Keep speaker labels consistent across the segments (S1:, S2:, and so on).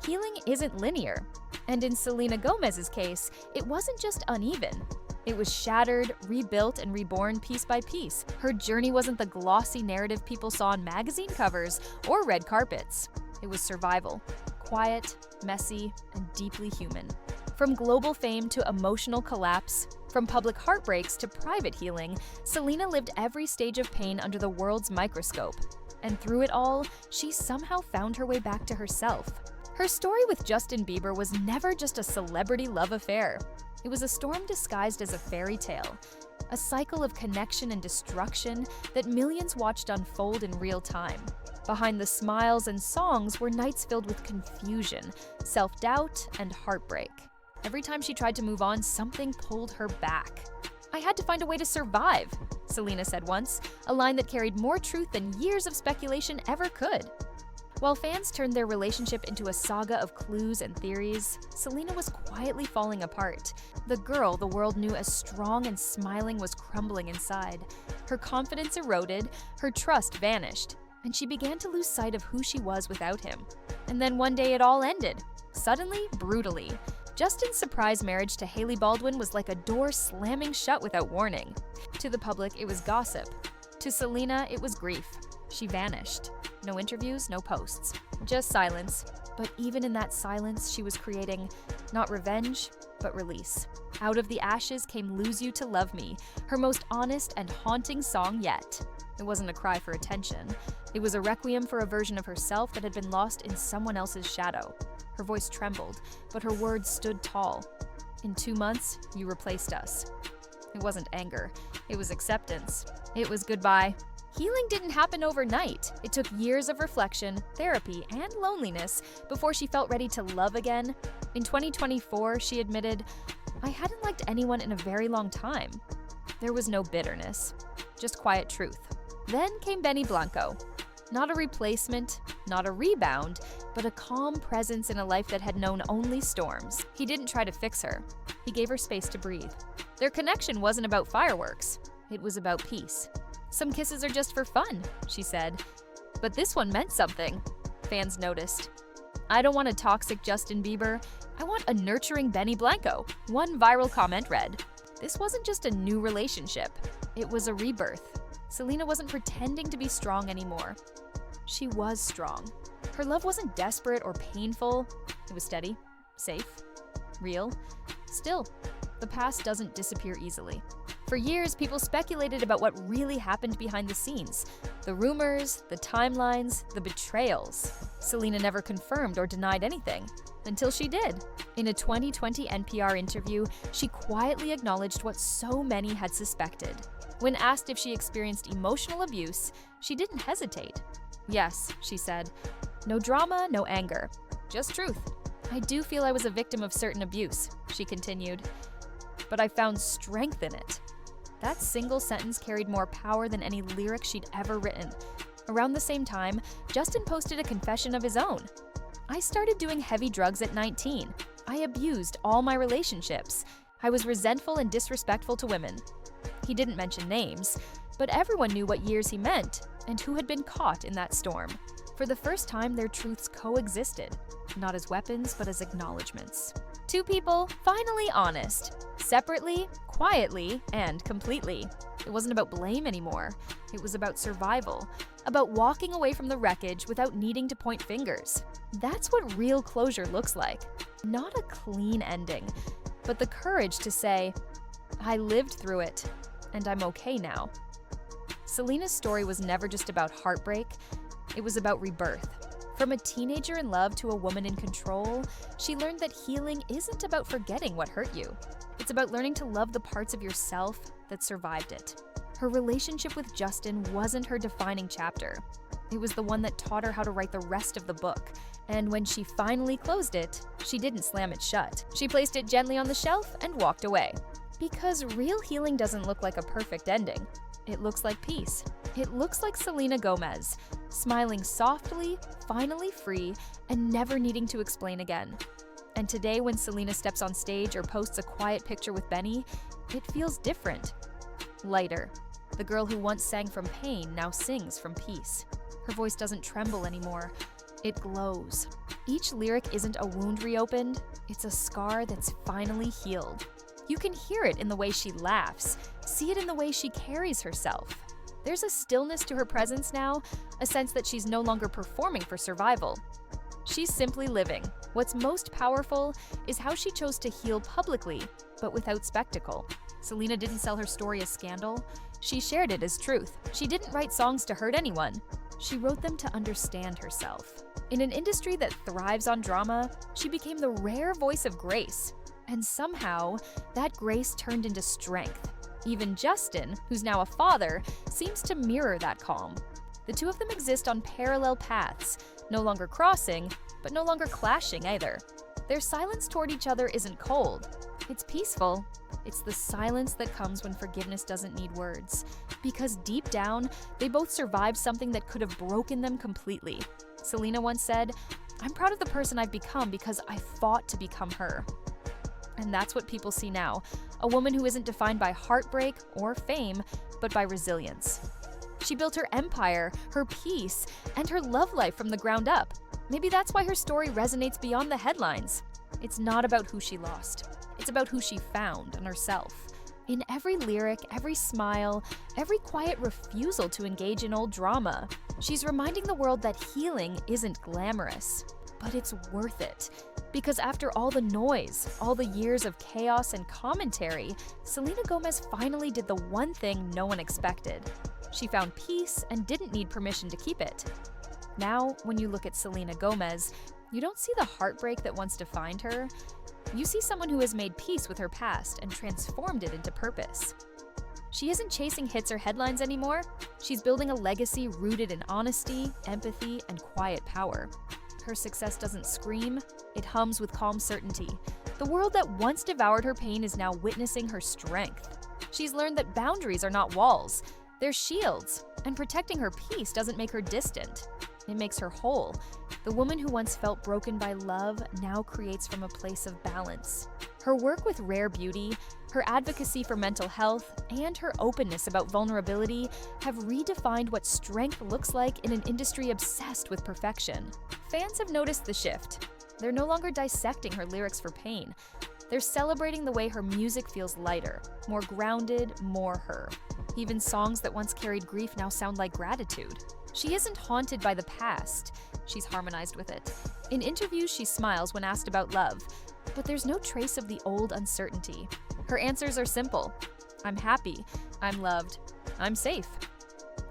S1: Healing isn't linear, and in Selena Gomez's case, it wasn't just uneven. It was shattered, rebuilt, and reborn piece by piece. Her journey wasn't the glossy narrative people saw on magazine covers or red carpets. It was survival, quiet, messy, and deeply human. From global fame to emotional collapse, from public heartbreaks to private healing, Selena lived every stage of pain under the world's microscope. And through it all, she somehow found her way back to herself. Her story with Justin Bieber was never just a celebrity love affair. It was a storm disguised as a fairy tale, a cycle of connection and destruction that millions watched unfold in real time. Behind the smiles and songs were nights filled with confusion, self-doubt, and heartbreak. Every time she tried to move on, something pulled her back. "I had to find a way to survive," Selena said once, a line that carried more truth than years of speculation ever could. While fans turned their relationship into a saga of clues and theories, Selena was quietly falling apart. The girl the world knew as strong and smiling was crumbling inside. Her confidence eroded, her trust vanished, and she began to lose sight of who she was without him. And then one day it all ended, suddenly, brutally. Justin's surprise marriage to Hailey Baldwin was like a door slamming shut without warning. To the public, it was gossip. To Selena, it was grief. She vanished. No interviews, no posts. Just silence. But even in that silence, she was creating not revenge, but release. Out of the ashes came Lose You to Love Me, her most honest and haunting song yet. It wasn't a cry for attention. It was a requiem for a version of herself that had been lost in someone else's shadow. Her voice trembled, but her words stood tall. "In 2 months, you replaced us." It wasn't anger. It was acceptance. It was goodbye. Healing didn't happen overnight. It took years of reflection, therapy, and loneliness before she felt ready to love again. In 2024, she admitted, "I hadn't liked anyone in a very long time." There was no bitterness, just quiet truth. Then came Benny Blanco. Not a replacement, not a rebound, but a calm presence in a life that had known only storms. He didn't try to fix her. He gave her space to breathe. Their connection wasn't about fireworks. It was about peace. "Some kisses are just for fun," she said. But this one meant something. Fans noticed. "I don't want a toxic Justin Bieber. I want a nurturing Benny Blanco," one viral comment read. This wasn't just a new relationship. It was a rebirth. Selena wasn't pretending to be strong anymore. She was strong. Her love wasn't desperate or painful. It was steady, safe, real. Still, the past doesn't disappear easily. For years, people speculated about what really happened behind the scenes. The rumors, the timelines, the betrayals. Selena never confirmed or denied anything, until she did. In a 2020 NPR interview, she quietly acknowledged what so many had suspected. When asked if she experienced emotional abuse, she didn't hesitate. "Yes," she said. "No drama, no anger. Just truth. I do feel I was a victim of certain abuse," she continued. "But I found strength in it." That single sentence carried more power than any lyric she'd ever written. Around the same time, Justin posted a confession of his own. "I started doing heavy drugs at 19. I abused all my relationships. I was resentful and disrespectful to women." He didn't mention names, but everyone knew what years he meant and who had been caught in that storm. For the first time, their truths coexisted, not as weapons, but as acknowledgments. Two people finally honest, separately, quietly, and completely. It wasn't about blame anymore. It was about survival, about walking away from the wreckage without needing to point fingers. That's what real closure looks like. Not a clean ending, but the courage to say, "I lived through it, and I'm okay now." Selena's story was never just about heartbreak. It was about rebirth. From a teenager in love to a woman in control, she learned that healing isn't about forgetting what hurt you. It's about learning to love the parts of yourself that survived it. Her relationship with Justin wasn't her defining chapter. It was the one that taught her how to write the rest of the book. And when she finally closed it, she didn't slam it shut. She placed it gently on the shelf and walked away. Because real healing doesn't look like a perfect ending. It looks like peace. It looks like Selena Gomez, smiling softly, finally free, and never needing to explain again. And today, when Selena steps on stage or posts a quiet picture with Benny, it feels different. Lighter. The girl who once sang from pain now sings from peace. Her voice doesn't tremble anymore. It glows. Each lyric isn't a wound reopened, it's a scar that's finally healed. You can hear it in the way she laughs, see it in the way she carries herself. There's a stillness to her presence now, a sense that she's no longer performing for survival. She's simply living. What's most powerful is how she chose to heal publicly, but without spectacle. Selena didn't sell her story as scandal. She shared it as truth. She didn't write songs to hurt anyone. She wrote them to understand herself. In an industry that thrives on drama, she became the rare voice of grace. And somehow, that grace turned into strength. Even Justin, who's now a father, seems to mirror that calm. The two of them exist on parallel paths, no longer crossing, but no longer clashing either. Their silence toward each other isn't cold. It's peaceful. It's the silence that comes when forgiveness doesn't need words. Because deep down, they both survived something that could have broken them completely. Selena once said, "I'm proud of the person I've become because I fought to become her." And that's what people see now, a woman who isn't defined by heartbreak or fame, but by resilience. She built her empire, her peace, and her love life from the ground up. Maybe that's why her story resonates beyond the headlines. It's not about who she lost. It's about who she found in herself. In every lyric, every smile, every quiet refusal to engage in old drama, she's reminding the world that healing isn't glamorous, but it's worth it. Because after all the noise, all the years of chaos and commentary, Selena Gomez finally did the one thing no one expected. She found peace and didn't need permission to keep it. Now, when you look at Selena Gomez, you don't see the heartbreak that once defined her. You see someone who has made peace with her past and transformed it into purpose. She isn't chasing hits or headlines anymore. She's building a legacy rooted in honesty, empathy, and quiet power. Her success doesn't scream, it hums with calm certainty. The world that once devoured her pain is now witnessing her strength. She's learned that boundaries are not walls, they're shields, and protecting her peace doesn't make her distant. It makes her whole. The woman who once felt broken by love now creates from a place of balance. Her work with rare beauty, her advocacy for mental health, and her openness about vulnerability have redefined what strength looks like in an industry obsessed with perfection. Fans have noticed the shift. They're no longer dissecting her lyrics for pain. They're celebrating the way her music feels lighter, more grounded, more her. Even songs that once carried grief now sound like gratitude. She isn't haunted by the past, she's harmonized with it. In interviews, she smiles when asked about love, but there's no trace of the old uncertainty. Her answers are simple. I'm happy, I'm loved, I'm safe.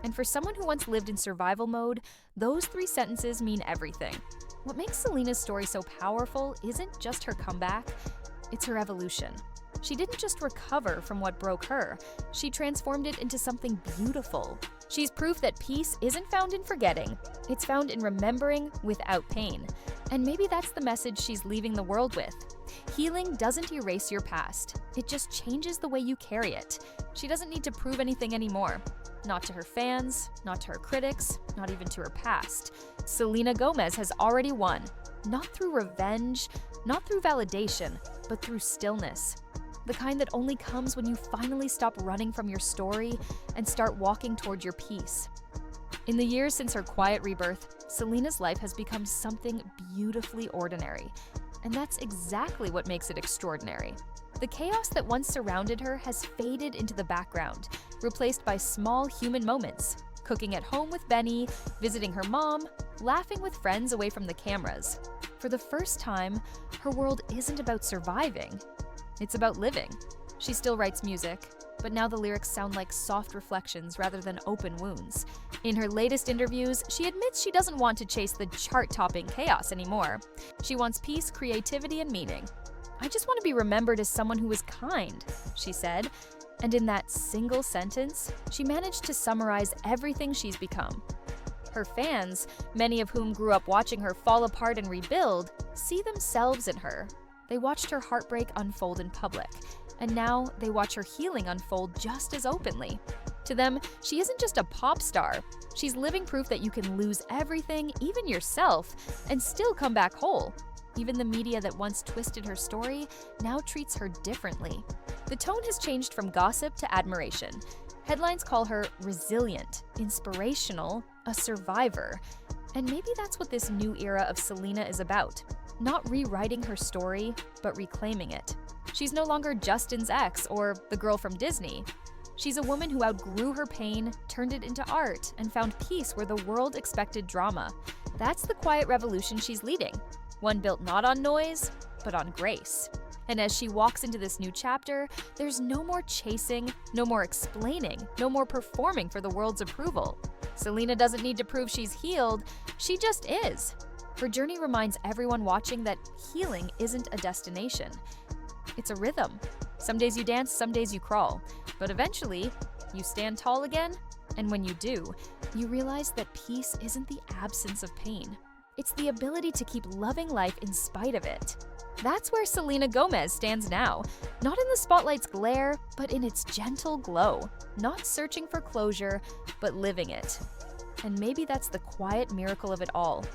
S1: And for someone who once lived in survival mode, those 3 sentences mean everything. What makes Selena's story so powerful isn't just her comeback, it's her evolution. She didn't just recover from what broke her, she transformed it into something beautiful. She's proof that peace isn't found in forgetting, it's found in remembering without pain. And maybe that's the message she's leaving the world with. Healing doesn't erase your past, it just changes the way you carry it. She doesn't need to prove anything anymore. Not to her fans, not to her critics, not even to her past. Selena Gomez has already won. Not through revenge, not through validation, but through stillness. The kind that only comes when you finally stop running from your story and start walking toward your peace. In the years since her quiet rebirth, Selena's life has become something beautifully ordinary. And that's exactly what makes it extraordinary. The chaos that once surrounded her has faded into the background, replaced by small human moments. Cooking at home with Benny, visiting her mom, laughing with friends away from the cameras. For the first time, her world isn't about surviving. It's about living. She still writes music, but now the lyrics sound like soft reflections rather than open wounds. In her latest interviews, she admits she doesn't want to chase the chart-topping chaos anymore. She wants peace, creativity, and meaning. "I just want to be remembered as someone who was kind," she said. And in that single sentence, she managed to summarize everything she's become. Her fans, many of whom grew up watching her fall apart and rebuild, see themselves in her. They watched her heartbreak unfold in public, and now they watch her healing unfold just as openly. To them, she isn't just a pop star. She's living proof that you can lose everything, even yourself, and still come back whole. Even the media that once twisted her story now treats her differently. The tone has changed from gossip to admiration. Headlines call her resilient, inspirational, a survivor. And maybe that's what this new era of Selena is about. Not rewriting her story, but reclaiming it. She's no longer Justin's ex or the girl from Disney. She's a woman who outgrew her pain, turned it into art, and found peace where the world expected drama. That's the quiet revolution she's leading. One built not on noise, but on grace. And as she walks into this new chapter, there's no more chasing, no more explaining, no more performing for the world's approval. Selena doesn't need to prove she's healed, she just is. Her journey reminds everyone watching that healing isn't a destination. It's a rhythm. Some days you dance, some days you crawl. But eventually, you stand tall again, and when you do, you realize that peace isn't the absence of pain. It's the ability to keep loving life in spite of it. That's where Selena Gomez stands now, not in the spotlight's glare, but in its gentle glow. Not searching for closure, but living it. And maybe that's the quiet miracle of it all.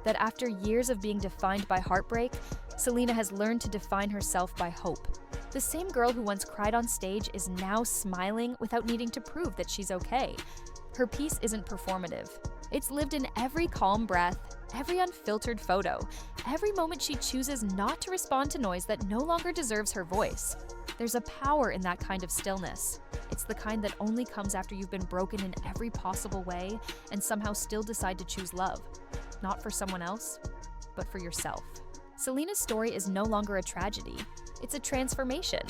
S1: That after years of being defined by heartbreak, Selena has learned to define herself by hope. The same girl who once cried on stage is now smiling without needing to prove that she's okay. Her peace isn't performative. It's lived in every calm breath, every unfiltered photo, every moment she chooses not to respond to noise that no longer deserves her voice. There's a power in that kind of stillness. It's the kind that only comes after you've been broken in every possible way and somehow still decide to choose love. Not for someone else, but for yourself. Selena's story is no longer a tragedy. It's a transformation.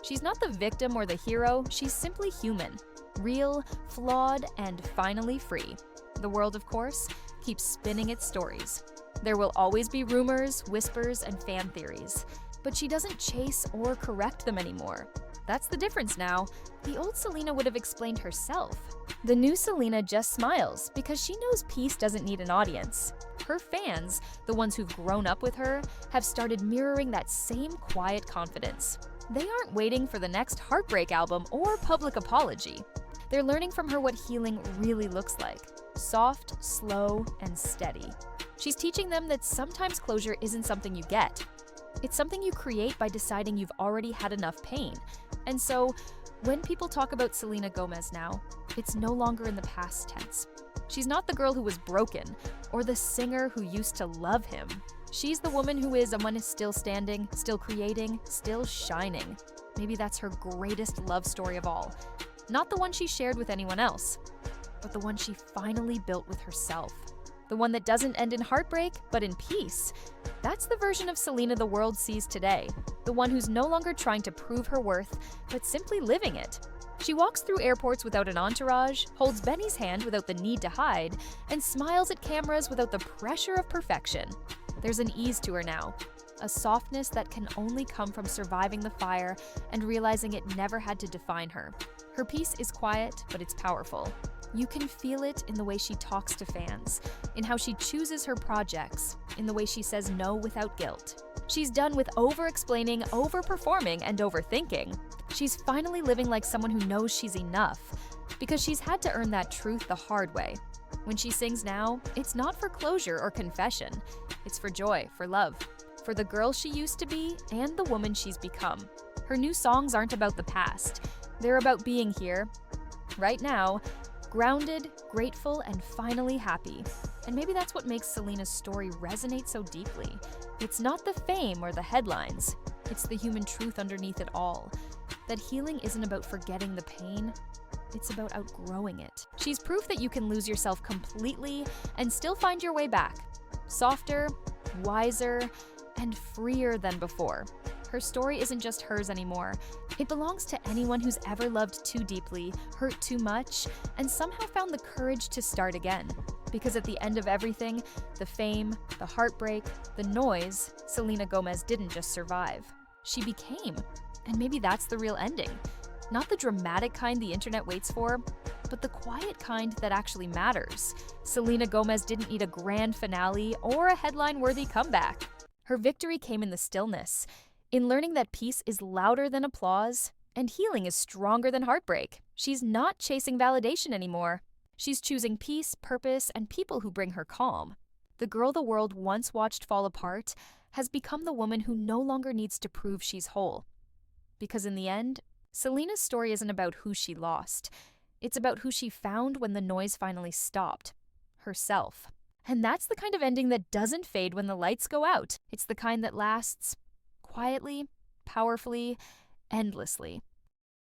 S1: She's not the victim or the hero, she's simply human. Real, flawed, and finally free. The world, of course, keeps spinning its stories. There will always be rumors, whispers, and fan theories. But she doesn't chase or correct them anymore. That's the difference now. The old Selena would have explained herself. The new Selena just smiles because she knows peace doesn't need an audience. Her fans, the ones who've grown up with her, have started mirroring that same quiet confidence. They aren't waiting for the next heartbreak album or public apology. They're learning from her what healing really looks like. Soft, slow, and steady. She's teaching them that sometimes closure isn't something you get. It's something you create by deciding you've already had enough pain. And so, when people talk about Selena Gomez now, it's no longer in the past tense. She's not the girl who was broken, or the singer who used to love him. She's the woman who is and when is still standing, still creating, still shining. Maybe that's her greatest love story of all. Not the one she shared with anyone else, but the one she finally built with herself. The one that doesn't end in heartbreak, but in peace. That's the version of Selena the world sees today. The one who's no longer trying to prove her worth, but simply living it. She walks through airports without an entourage, holds Benny's hand without the need to hide, and smiles at cameras without the pressure of perfection. There's an ease to her now, a softness that can only come from surviving the fire and realizing it never had to define her. Her peace is quiet, but it's powerful. You can feel it in the way she talks to fans, in how she chooses her projects, in the way she says no without guilt. She's done with over-explaining, over-performing, and overthinking. She's finally living like someone who knows she's enough, because she's had to earn that truth the hard way. When she sings now, it's not for closure or confession. It's for joy, for love, for the girl she used to be and the woman she's become. Her new songs aren't about the past. They're about being here, right now, grounded, grateful, and finally happy. And maybe that's what makes Selena's story resonate so deeply. It's not the fame or the headlines. It's the human truth underneath it all. That healing isn't about forgetting the pain. It's about outgrowing it. She's proof that you can lose yourself completely and still find your way back. Softer, wiser, and freer than before. Her story isn't just hers anymore. It belongs to anyone who's ever loved too deeply, hurt too much, and somehow found the courage to start again. Because at the end of everything, the fame, the heartbreak, the noise, Selena Gomez didn't just survive. She became. And maybe that's the real ending. Not the dramatic kind the internet waits for, but the quiet kind that actually matters. Selena Gomez didn't need a grand finale or a headline-worthy comeback. Her victory came in the stillness, in learning that peace is louder than applause, and healing is stronger than heartbreak. She's not chasing validation anymore. She's choosing peace, purpose, and people who bring her calm. The girl the world once watched fall apart has become the woman who no longer needs to prove she's whole. Because in the end, Selena's story isn't about who she lost. It's about who she found when the noise finally stopped. Herself. And that's the kind of ending that doesn't fade when the lights go out. It's the kind that lasts quietly, powerfully, endlessly.